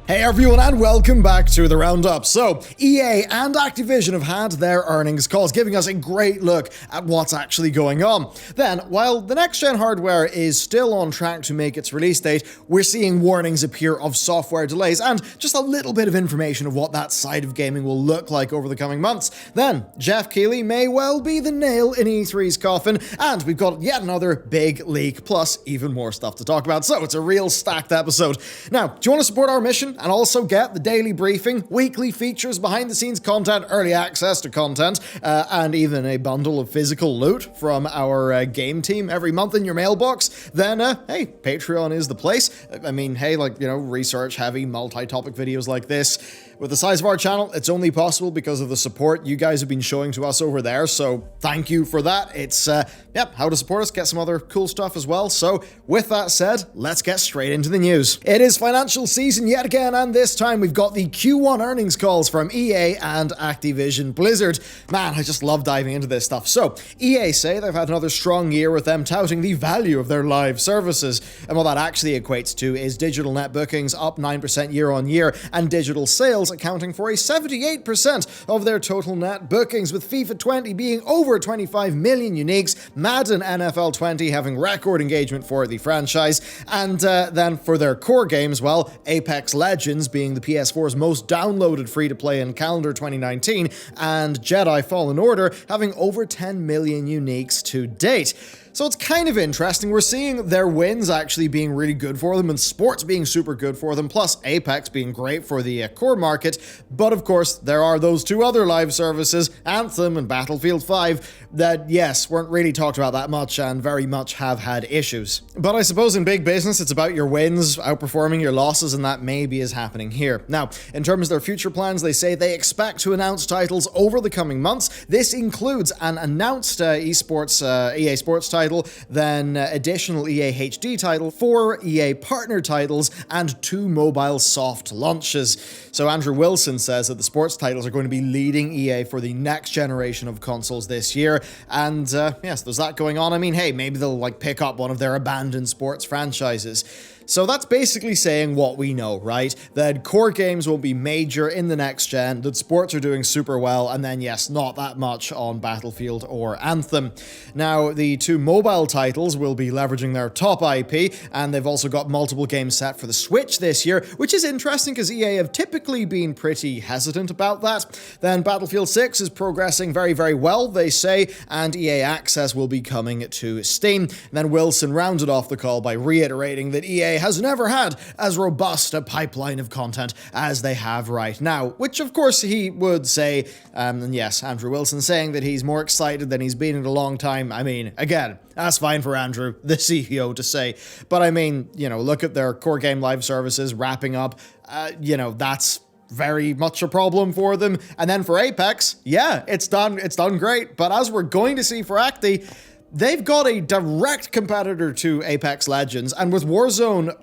Hey everyone, and welcome back to the Roundup. So, EA and Activision have had their earnings calls, giving us a great look at what's actually going on. Then, while the next-gen hardware is still on track to make its release date, we're seeing warnings appear of software delays and just a little bit of information of what that side of gaming will look like over the coming months. Then, Jeff Keighley may well be the nail in E3's coffin, and we've got yet another big leak, plus even more stuff to talk about, so it's a real stacked episode. Now, do you want to support our mission and also get the daily briefing, weekly features, behind-the-scenes content, early access to content, and even a bundle of physical loot from our game team every month in your mailbox? Then, hey, Patreon is the place. I mean, hey, research-heavy, multi-topic videos like this. With the size of our channel, it's only possible because of the support you guys have been showing to us over there, so thank you for that. It's, how to support us, get some other cool stuff as well. So, with that said, let's get straight into the news. It is financial season yet again, and this time we've got the Q1 earnings calls from EA and Activision Blizzard. Man, I just love diving into this stuff. So, EA say they've had another strong year with them touting the value of their live services, and what that actually equates to is digital net bookings up 9% year on year, and digital sales accounting for a 78% of their total net bookings, with FIFA 20 being over 25 million uniques, Madden NFL 20 having record engagement for the franchise, and then for their core games, well, Apex Legends being the PS4's most downloaded free-to-play in calendar 2019, and Jedi Fallen Order having over 10 million uniques to date. So it's kind of interesting. We're seeing their wins actually being really good for them, and sports being super good for them, plus Apex being great for the core market. But of course, there are those two other live services, Anthem and Battlefield 5, that, yes, weren't really talked about that much and very much have had issues. But I suppose in big business, it's about your wins outperforming your losses, and that maybe is happening here. Now, in terms of their future plans, they say they expect to announce titles over the coming months. This includes an announced EA Sports title, then additional EA HD title, 4 EA partner titles, and 2 mobile soft launches. So Andrew Wilson says that the sports titles are going to be leading EA for the next generation of consoles this year, and yes, there's that going on. I mean, hey, maybe they'll pick up one of their abandoned sports franchises. So that's basically saying what we know, right? That core games will be major in the next gen, that sports are doing super well, and then yes, not that much on Battlefield or Anthem. Now, the 2 mobile titles will be leveraging their top IP, and they've also got multiple games set for the Switch this year, which is interesting because EA have typically been pretty hesitant about that. Then Battlefield 6 is progressing very, very well, they say, and EA Access will be coming to Steam. And then Wilson rounded off the call by reiterating that EA has never had as robust a pipeline of content as they have right now, which of course he would say, and yes, Andrew Wilson saying that he's more excited than he's been in a long time. I mean, again, that's fine for Andrew, the CEO, to say, but I mean, look at their core game live services wrapping up, that's very much a problem for them. And then for Apex, yeah, it's done great, but as we're going to see for Acti, they've got a direct competitor to Apex Legends, and with Warzone,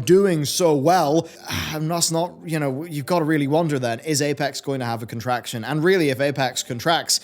doing so well, that's not, you've got to really wonder then, is Apex going to have a contraction? And really, if Apex contracts,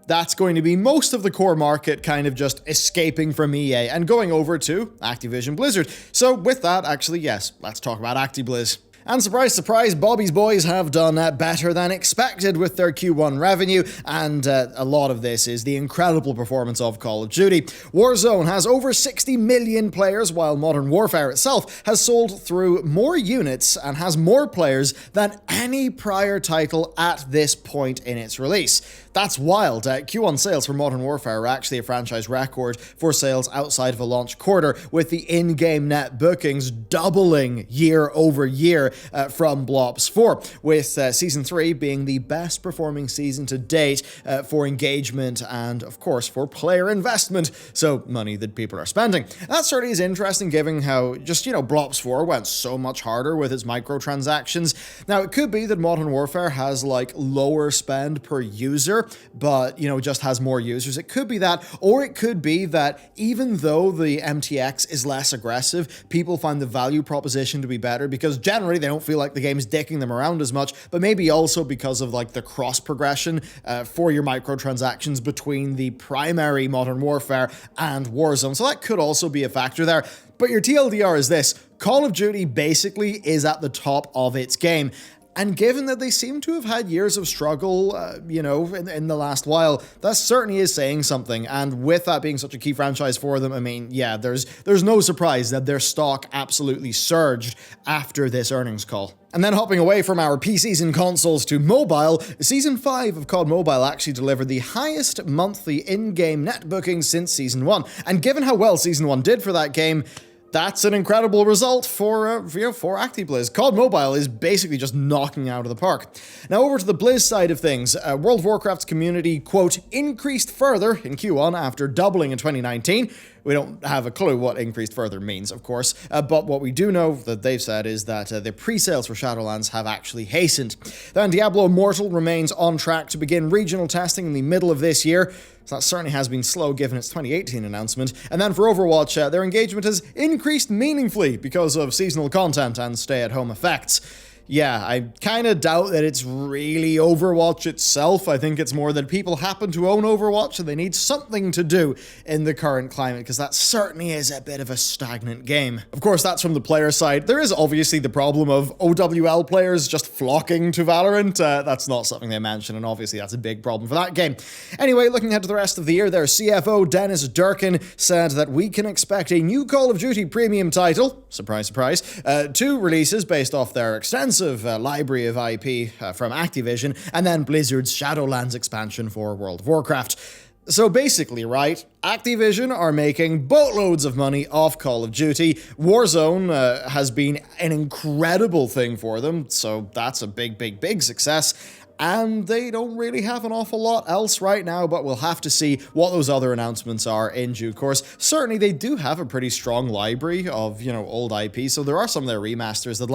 that's going to be most of the core market kind of just escaping from EA and going over to Activision Blizzard. So with that, actually, yes, let's talk about ActiBliz. And surprise, surprise, Bobby's boys have done better than expected with their Q1 revenue, and a lot of this is the incredible performance of Call of Duty. Warzone has over 60 million players, while Modern Warfare itself has sold through more units and has more players than any prior title at this point in its release. That's wild. Q1 sales for Modern Warfare are actually a franchise record for sales outside of a launch quarter, with the in-game net bookings doubling year over year from Blops 4, with Season 3 being the best performing season to date for engagement and, of course, for player investment, so money that people are spending. That certainly is interesting, given how just, Blops 4 went so much harder with its microtransactions. Now, it could be that Modern Warfare has, lower spend per user, cheaper, but, just has more users. It could be that, or it could be that even though the MTX is less aggressive, people find the value proposition to be better because generally they don't feel like the game's dicking them around as much, but maybe also because of like the cross progression for your microtransactions between the primary Modern Warfare and Warzone. So that could also be a factor there. But your TLDR is this: Call of Duty basically is at the top of its game. And given that they seem to have had years of struggle, in the last while, that certainly is saying something. And with that being such a key franchise for them, I mean, yeah, there's no surprise that their stock absolutely surged after this earnings call. And then hopping away from our PCs and consoles to mobile, Season 5 of COD Mobile actually delivered the highest monthly in-game net bookings since Season 1. And given how well Season 1 did for that game, that's an incredible result for ActiBliz. COD Mobile is basically just knocking out of the park. Now over to the Blizz side of things. World of Warcraft's community, quote, increased further in Q1 after doubling in 2019. We don't have a clue what increased further means, of course, but what we do know that they've said is that the pre-sales for Shadowlands have actually hastened. Then Diablo Immortal remains on track to begin regional testing in the middle of this year. So that certainly has been slow given its 2018 announcement. And then for Overwatch, their engagement has increased meaningfully because of seasonal content and stay-at-home effects. Yeah, I kind of doubt that it's really Overwatch itself. I think it's more that people happen to own Overwatch and they need something to do in the current climate, because that certainly is a bit of a stagnant game. Of course, that's from the player side. There is obviously the problem of OWL players just flocking to Valorant. That's not something they mention, and obviously that's a big problem for that game. Anyway, looking ahead to the rest of the year, their CFO, Dennis Durkin, said that we can expect a new Call of Duty premium title, surprise, surprise, 2 releases based off their extensive library of IP from Activision, and then Blizzard's Shadowlands expansion for World of Warcraft. So basically, right, Activision are making boatloads of money off Call of Duty. Warzone has been an incredible thing for them, so that's a big success. And they don't really have an awful lot else right now, but we'll have to see what those other announcements are in due course. Certainly, they do have a pretty strong library of, old IP, so there are some of their remasters that,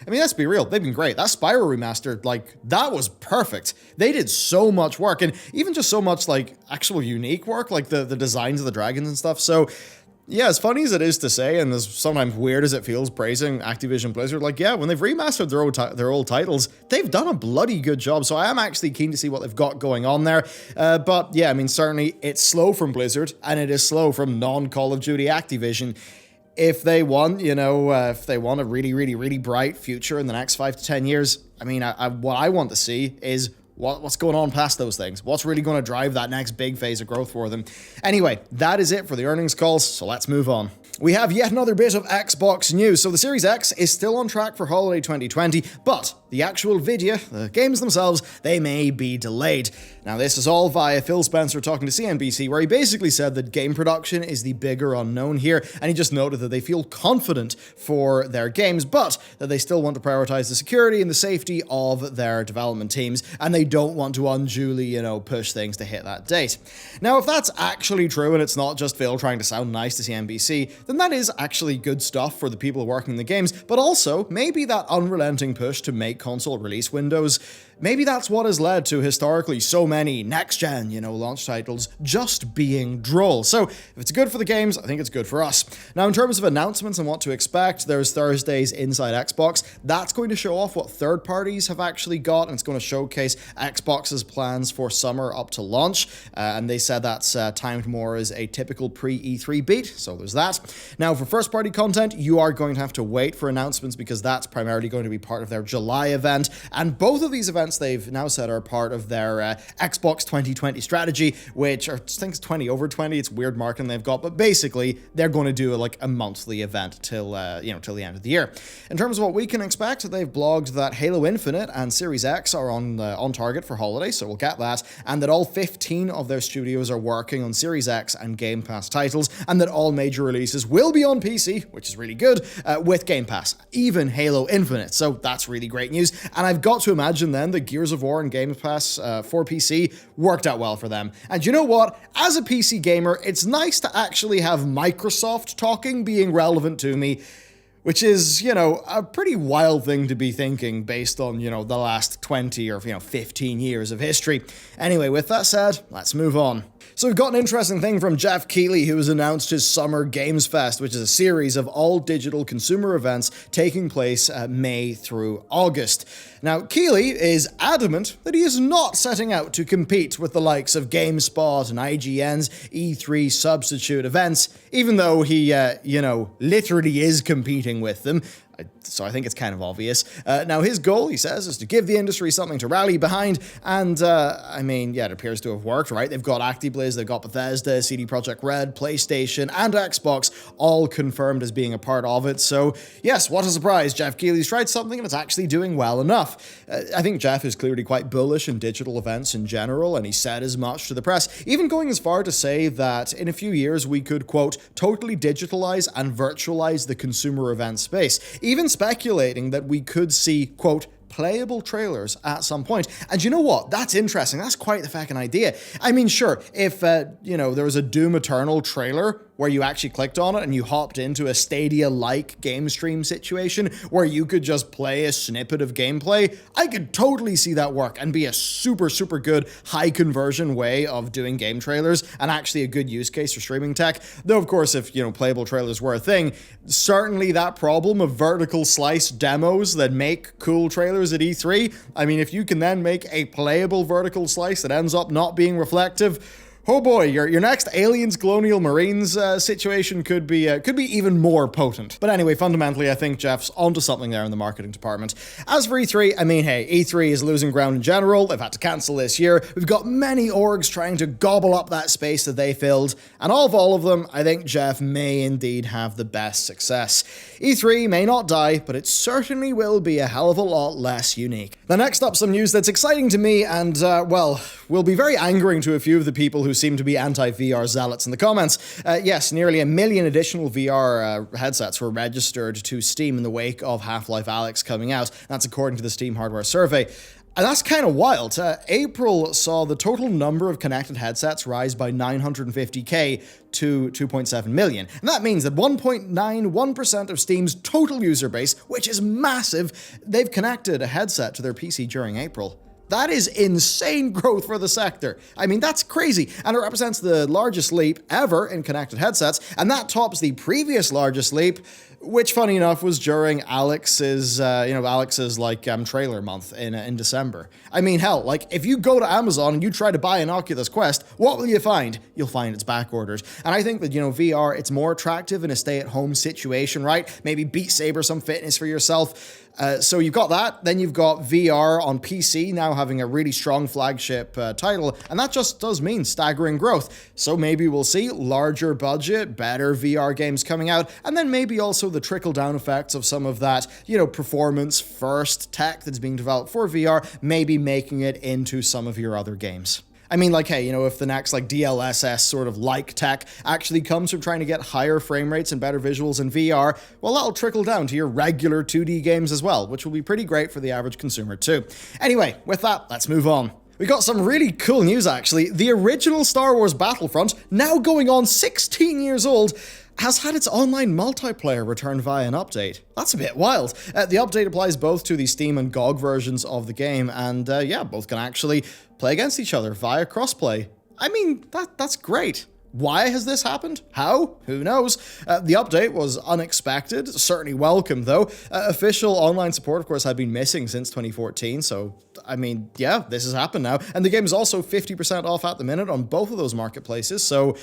let's be real, they've been great. That Spyro remaster, that was perfect. They did so much work, and even just so much, actual unique work, like the designs of the dragons and stuff, so... Yeah, as funny as it is to say, and as sometimes weird as it feels praising Activision Blizzard, when they've remastered their old titles, they've done a bloody good job, so I am actually keen to see what they've got going on there. But yeah, certainly it's slow from Blizzard, and it is slow from non-Call of Duty Activision. If they want, if they want a really bright future in the next 5 to 10 years, what I want to see is what's going on past those things? What's really going to drive that next big phase of growth for them? Anyway, that is it for the earnings calls, so let's move on. We have yet another bit of Xbox news. So the Series X is still on track for holiday 2020, but the actual video, the games themselves, they may be delayed. Now this is all via Phil Spencer talking to CNBC, where he basically said that game production is the bigger unknown here, and he just noted that they feel confident for their games, but that they still want to prioritize the security and the safety of their development teams, and they don't want to unduly, push things to hit that date. Now if that's actually true, and it's not just Phil trying to sound nice to CNBC, then that is actually good stuff for the people working in the games, but also maybe that unrelenting push to make console release windows, maybe that's what has led to historically so many next-gen, launch titles just being droll. So if it's good for the games, I think it's good for us. Now in terms of announcements and what to expect, there's Thursday's Inside Xbox. That's going to show off what third parties have actually got, and it's going to showcase Xbox's plans for summer up to launch, and they said that's timed more as a typical pre-E3 beat, so there's that. Now for first-party content, you are going to have to wait for announcements because that's primarily going to be part of their July event, and both of these events they've now said are part of their Xbox 2020 strategy, which I think it's 20 over 20. It's weird marketing they've got, but basically they're going to do a monthly event till the end of the year. In terms of what we can expect, they've blogged that Halo Infinite and Series X are on target for holiday, so we'll get that, and that all 15 of their studios are working on Series X and Game Pass titles, and that all major releases will be on PC, which is really good, with Game Pass, even Halo Infinite, so that's really great news. And I've got to imagine then that Gears of War and Game Pass for PC worked out well for them. And you know what? As a PC gamer, it's nice to actually have Microsoft talking being relevant to me. which is, a pretty wild thing to be thinking based on, the last 20 or, 15 years of history. Anyway, with that said, let's move on. So we've got an interesting thing from Jeff Keighley, who has announced his Summer Games Fest, which is a series of all digital consumer events taking place May through August. Now, Keighley is adamant that he is not setting out to compete with the likes of GameSpot and IGN's E3 substitute events, even though he, literally is competing with them. So I think it's kind of obvious. Now, his goal, he says, is to give the industry something to rally behind. And, it appears to have worked, right? They've got ActiBliz, they've got Bethesda, CD Projekt Red, PlayStation, and Xbox all confirmed as being a part of it. So, yes, what a surprise. Jeff Keighley's tried something and it's actually doing well enough. I think Jeff is clearly quite bullish in digital events in general, and he said as much to the press, even going as far to say that in a few years we could, quote, totally digitalize and virtualize the consumer event space, even speculating that we could see, quote, playable trailers at some point. And you know what? That's interesting. That's quite the fucking idea. I mean, sure, if, there was a Doom Eternal trailer where you actually clicked on it and you hopped into a Stadia-like game stream situation where you could just play a snippet of gameplay, I could totally see that work and be a super, super good high conversion way of doing game trailers and actually a good use case for streaming tech. Though, of course, if, playable trailers were a thing, certainly that problem of vertical slice demos that make cool trailers at E3, I mean, if you can then make a playable vertical slice that ends up not being reflective, oh boy, your next Aliens Colonial Marines situation could be even more potent. But anyway, fundamentally, I think Jeff's onto something there in the marketing department. As for E3, I mean, hey, E3 is losing ground in general. They've had to cancel this year. We've got many orgs trying to gobble up that space that they filled. And of all of them, I think Jeff may indeed have the best success. E3 may not die, but it certainly will be a hell of a lot less unique. Now, next up, some news that's exciting to me and, will be very angering to a few of the people who seem to be anti-VR zealots in the comments. Yes, nearly 1 million additional VR headsets were registered to Steam in the wake of Half-Life Alyx coming out. That's according to the Steam hardware survey. And that's kind of wild. April saw the total number of connected headsets rise by 950k to 2.7 million. And that means that 1.91% of Steam's total user base, which is massive, they've connected a headset to their PC during April. That is insane growth for the sector. I mean, that's crazy. And it represents the largest leap ever in connected headsets. And that tops the previous largest leap, which, funny enough, was during Alyx's trailer month in December. I mean, hell, if you go to Amazon and you try to buy an Oculus Quest, what will you find? You'll find it's backordered. And I think that, VR, it's more attractive in a stay-at-home situation, right? Maybe Beat Saber, some fitness for yourself. So you've got that, then you've got VR on PC now having a really strong flagship title, and that just does mean staggering growth. So maybe we'll see larger budget, better VR games coming out, and then maybe also the trickle-down effects of some of that, performance-first tech that's being developed for VR, maybe making it into some of your other games. I mean, hey, if the next, DLSS sort of tech actually comes from trying to get higher frame rates and better visuals in VR, well, that'll trickle down to your regular 2D games as well, which will be pretty great for the average consumer too. Anyway, with that, let's move on. We got some really cool news, actually. The original Star Wars Battlefront, now going on 16 years old, has had its online multiplayer returned via an update. That's a bit wild. The update applies both to the Steam and GOG versions of the game, and both can actually play against each other via crossplay. I mean, that's great. Why has this happened? How? Who knows? The update was unexpected, certainly welcome though. Official online support, of course, had been missing since 2014, so, I mean, yeah, this has happened now. And the game is also 50% off at the minute on both of those marketplaces, so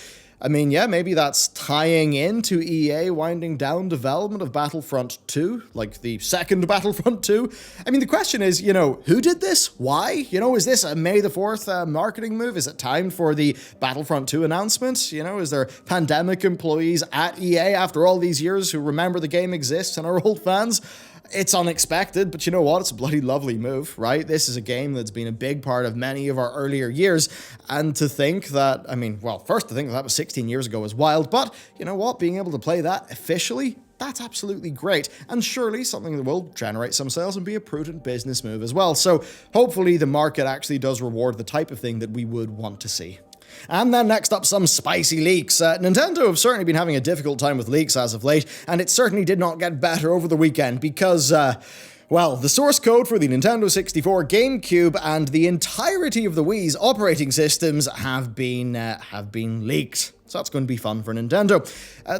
I mean, yeah, maybe that's tying into EA winding down development of Battlefront 2, the second Battlefront 2. I mean, the question is, who did this? Why? Is this a May the 4th marketing move? Is it timed for the Battlefront 2 announcement? Is there pandemic employees at EA after all these years who remember the game exists and are old fans? It's unexpected, but you know what? It's a bloody lovely move, right? This is a game that's been a big part of many of our earlier years, and to think that, first to think that was 16 years ago is wild, but you know what? Being able to play that officially, that's absolutely great, and surely something that will generate some sales and be a prudent business move as well. So hopefully the market actually does reward the type of thing that we would want to see. And then next up, some spicy leaks. Nintendo have certainly been having a difficult time with leaks as of late, and it certainly did not get better over the weekend because, well, the source code for the Nintendo 64, GameCube, and the entirety of the Wii's operating systems have been leaked. So that's going to be fun for Nintendo.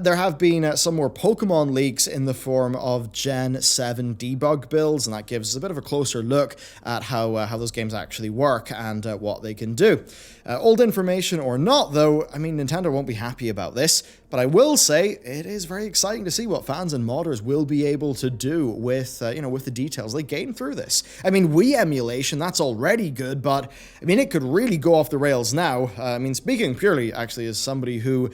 There have been some more Pokemon leaks in the form of Gen 7 debug builds, and that gives us a bit of a closer look at how those games actually work and what they can do. Old information or not, though, I mean, Nintendo won't be happy about this, but I will say it is very exciting to see what fans and modders will be able to do with, with the details they gain through this. I mean, Wii emulation, that's already good, but, I mean, it could really go off the rails now. I mean, speaking purely, actually, as somebody who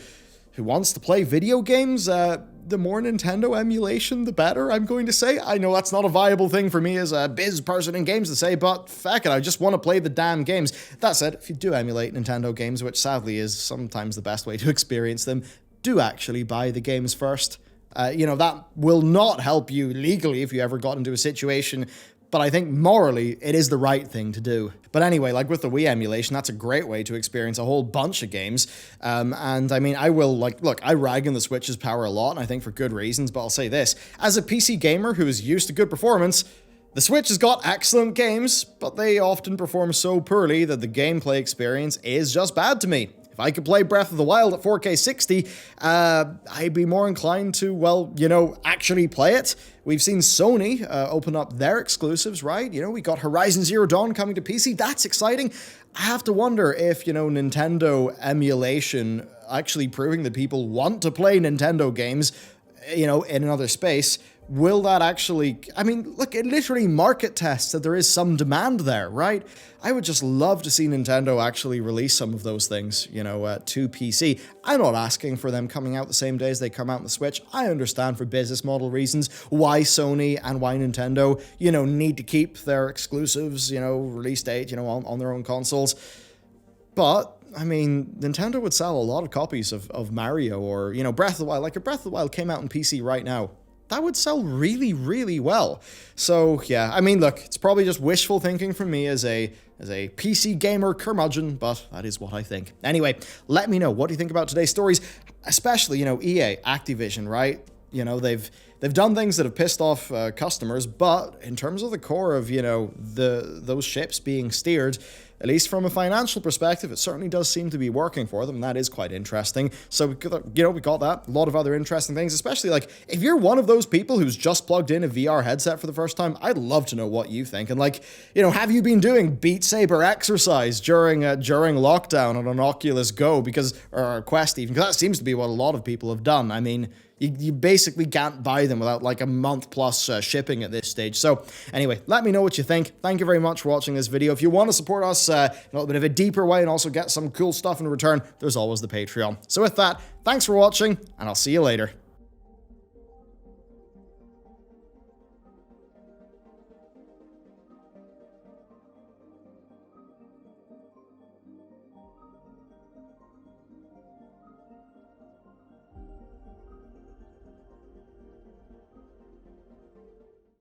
wants to play video games, the more Nintendo emulation, the better, I'm going to say. I know that's not a viable thing for me as a biz person in games to say, but feck it, I just want to play the damn games. That said, if you do emulate Nintendo games, which sadly is sometimes the best way to experience them, do actually buy the games first. That will not help you legally if you ever got into a situation, but I think morally, it is the right thing to do. But anyway, like with the Wii emulation, that's a great way to experience a whole bunch of games. And I mean, I will, look, I rag on the Switch's power a lot, and I think for good reasons, but I'll say this. As a PC gamer who is used to good performance, the Switch has got excellent games, but they often perform so poorly that the gameplay experience is just bad to me. If I could play Breath of the Wild at 4K 60, I'd be more inclined to, actually play it. We've seen Sony open up their exclusives, right? We got Horizon Zero Dawn coming to PC. That's exciting. I have to wonder if, Nintendo emulation actually proving that people want to play Nintendo games, in another space, will that actually, I mean, look, it literally market tests that there is some demand there, right? I would just love to see Nintendo actually release some of those things, to PC. I'm not asking for them coming out the same day as they come out on the Switch. I understand for business model reasons why Sony and why Nintendo, need to keep their exclusives, release date, on their own consoles. But I mean, Nintendo would sell a lot of copies of Mario or, Breath of the Wild. Like, if Breath of the Wild came out on PC right now, that would sell really, really well. So, yeah, I mean, look, it's probably just wishful thinking from me as a PC gamer curmudgeon, but that is what I think. Anyway, let me know, what do you think about today's stories? Especially, EA, Activision, right? They've done things that have pissed off customers, but in terms of the core of, those ships being steered, at least from a financial perspective, it certainly does seem to be working for them, and that is quite interesting. So, we got that. A lot of other interesting things, especially, if you're one of those people who's just plugged in a VR headset for the first time, I'd love to know what you think. And, have you been doing Beat Saber exercise during lockdown on an Oculus Go, or a Quest even? Because that seems to be what a lot of people have done. I mean, you basically can't buy them without a month plus shipping at this stage. So anyway, let me know what you think. Thank you very much for watching this video. If you want to support us in a little bit of a deeper way and also get some cool stuff in return, there's always the Patreon. So with that, thanks for watching, and I'll see you later.